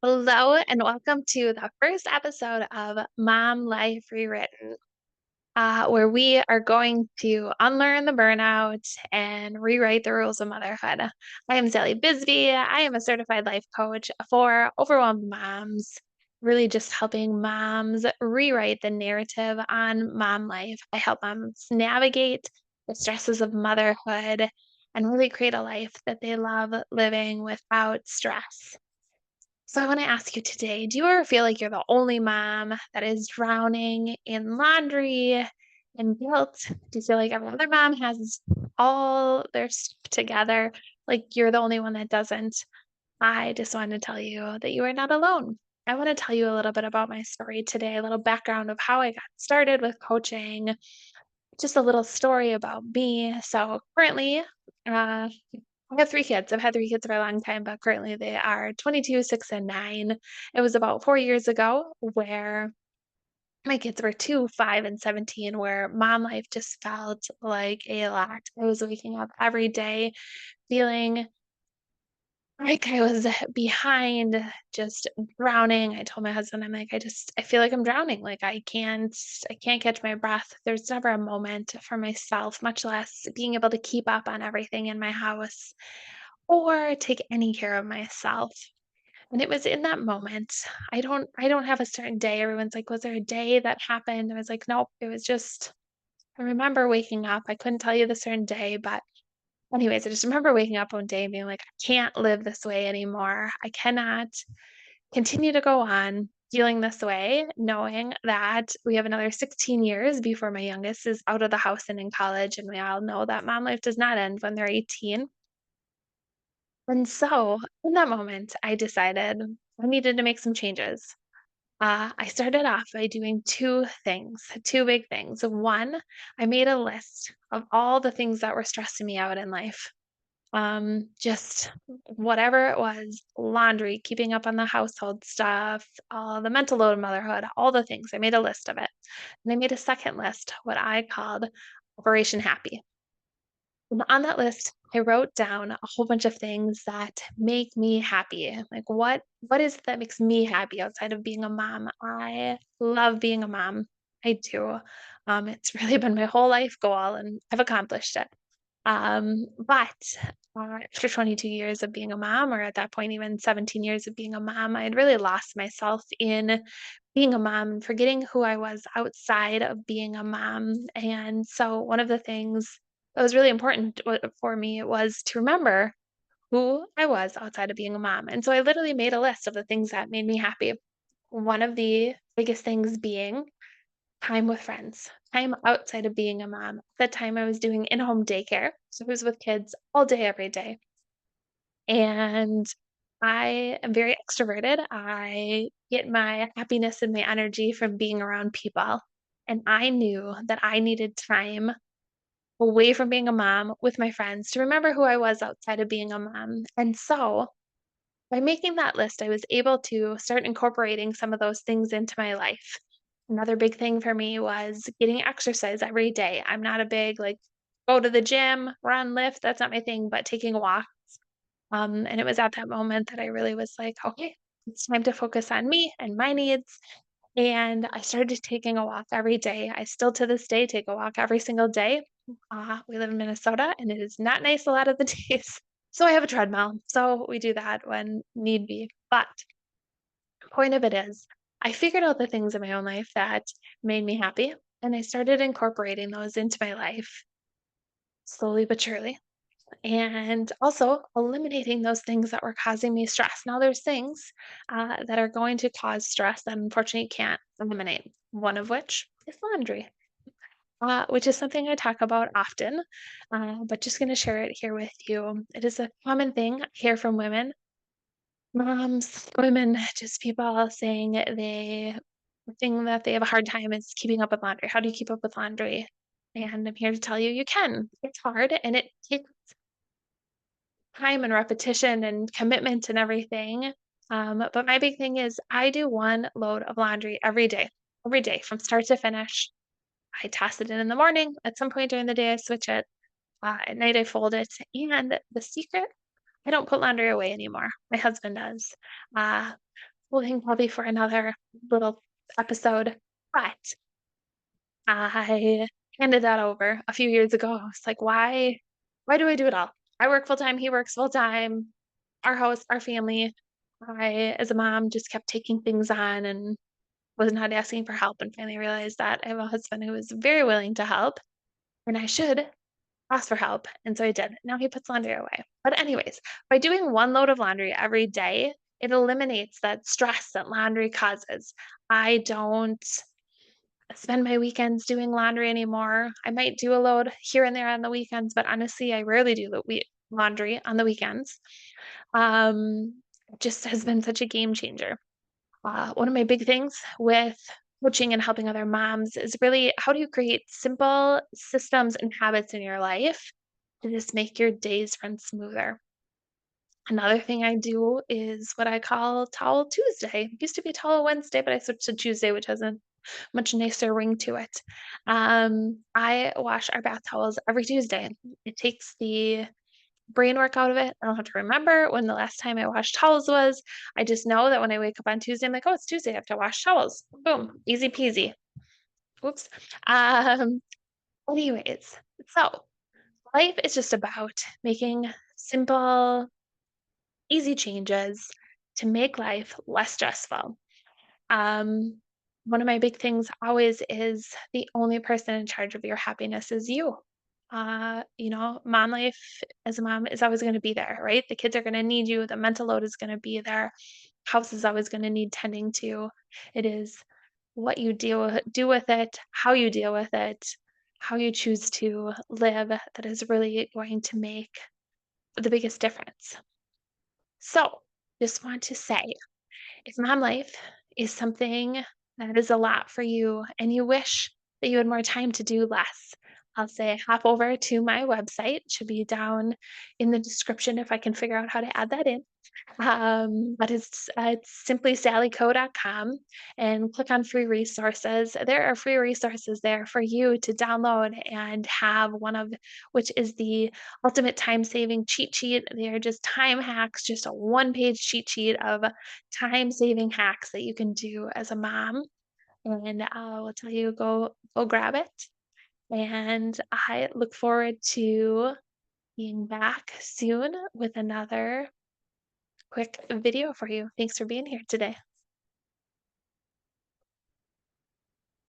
Hello, and welcome to the first episode of Mom Life Rewritten, where we are going to unlearn the burnout and rewrite the rules of motherhood. I am Sally Bisbee. I am a certified life coach for overwhelmed moms, really just helping moms rewrite the narrative on mom life. I help moms navigate the stresses of motherhood and really create a life that they love living without stress. So I want to ask you today, do you ever feel like you're the only mom that is drowning in laundry and guilt? Do you feel like every other mom has all their stuff together, like you're the only one that doesn't? I just want to tell you that you are not alone. I want to tell you a little bit about my story today, a little background of how I got started with coaching, just a little story about me. So currently, I have 3 kids. I've had 3 kids for a long time, but currently they are 22, 6, and 9. It was about 4 years ago where my kids were 2, 5, and 17, where mom life just felt like a lot. I was waking up every day feeling like I was behind, just drowning. I told my husband, I'm like, I feel like I'm drowning. Like I can't catch my breath. There's never a moment for myself, much less being able to keep up on everything in my house or take any care of myself. And it was in that moment. I don't have a certain day. Everyone's like, was there a day that happened? I was like, nope. It was just I remember waking up. I couldn't tell you the certain day, but anyways, I just remember waking up one day and being like, I can't live this way anymore. I cannot continue to go on feeling this way, knowing that we have another 16 years before my youngest is out of the house and in college. And we all know that mom life does not end when they're 18. And so in that moment, I decided I needed to make some changes. I started off by doing 2 things, 2 big things. One, I made a list of all the things that were stressing me out in life. Just whatever it was, laundry, keeping up on the household stuff, all the mental load of motherhood, all the things. I made a list of it. And I made a second list, what I called Operation Happy. And on that list, I wrote down a whole bunch of things that make me happy. Like what is it that makes me happy outside of being a mom? I love being a mom. I do. It's really been my whole life goal and I've accomplished it. But after 22 years of being a mom, or at that point, even 17 years of being a mom, I had really lost myself in being a mom and forgetting who I was outside of being a mom. And so, one of the things that was really important for me was to remember who I was outside of being a mom. And so, I literally made a list of the things that made me happy. One of the biggest things being time with friends, time outside of being a mom. At that time, I was doing in-home daycare, so I was with kids all day, every day, and I am very extroverted. I get my happiness and my energy from being around people, and I knew that I needed time away from being a mom with my friends to remember who I was outside of being a mom, and so by making that list, I was able to start incorporating some of those things into my life. Another big thing for me was getting exercise every day. I'm not a big, like, go to the gym, run, lift, that's not my thing, but taking a walk. And it was at that moment that I really was like, okay, it's time to focus on me and my needs. And I started taking a walk every day. I still to this day take a walk every single day. We live in Minnesota and it is not nice a lot of the days. So I have a treadmill. So we do that when need be. But the point of it is, I figured out the things in my own life that made me happy. And I started incorporating those into my life slowly but surely. And also eliminating those things that were causing me stress. Now, there's things that are going to cause stress that unfortunately you can't eliminate. One of which is laundry, which is something I talk about often, but just going to share it here with you. It is a common thing I hear from women, moms, women, just people saying the thing that they have a hard time is keeping up with laundry. How do you keep up with laundry? And I'm here to tell you, you can. It's hard and it takes time and repetition and commitment and everything. But my big thing is I do one load of laundry every day from start to finish. I toss it in the morning. At some point during the day, I switch it. At night, I fold it. And the secret, I don't put laundry away anymore. My husband does. Uh, whole thing probably for another little episode, but I handed that over a few years ago. I was like, why do I do it all? I work full time, he works full time, our house, our family. I, as a mom, just kept taking things on and was not asking for help, and finally realized that I have a husband who is very willing to help and I should ask for help. And so I did. Now he puts laundry away. But, anyways, by doing one load of laundry every day, it eliminates that stress that laundry causes. I don't spend my weekends doing laundry anymore. I might do a load here and there on the weekends, but honestly, I rarely do laundry on the weekends. It just has been such a game changer. One of my big things with coaching and helping other moms is really how do you create simple systems and habits in your life to just make your days run smoother. Another thing I do is what I call Towel Tuesday. It used to be Towel Wednesday, but I switched to Tuesday, which has a much nicer ring to it. I wash our bath towels every Tuesday. It takes the brain work out of it. I don't have to remember when the last time I washed towels was. I just know that when I wake up on Tuesday, I'm like, oh, it's Tuesday. I have to wash towels. Boom, easy peasy. Oops. Um, anyways, so life is just about making simple, easy changes to make life less stressful. Um, One of my big things always is the only person in charge of your happiness is you. Mom life as a mom is always going to be there, right? The kids are going to need you. The mental load is going to be there. House is always going to need tending to. It is what you do with it, how you deal with it, how you choose to live that is really going to make the biggest difference. So, just want to say if mom life is something that is a lot for you and you wish that you had more time to do less, I'll say hop over to my website. It should be down in the description if I can figure out how to add that in. But it's simply sallyco.com and click on free resources. There are free resources there for you to download and have one of which is the ultimate time saving cheat sheet. They are just time hacks, just a one-page cheat sheet of time saving hacks that you can do as a mom. And I will tell you go grab it. And I look forward to being back soon with another quick video for you. Thanks for being here today.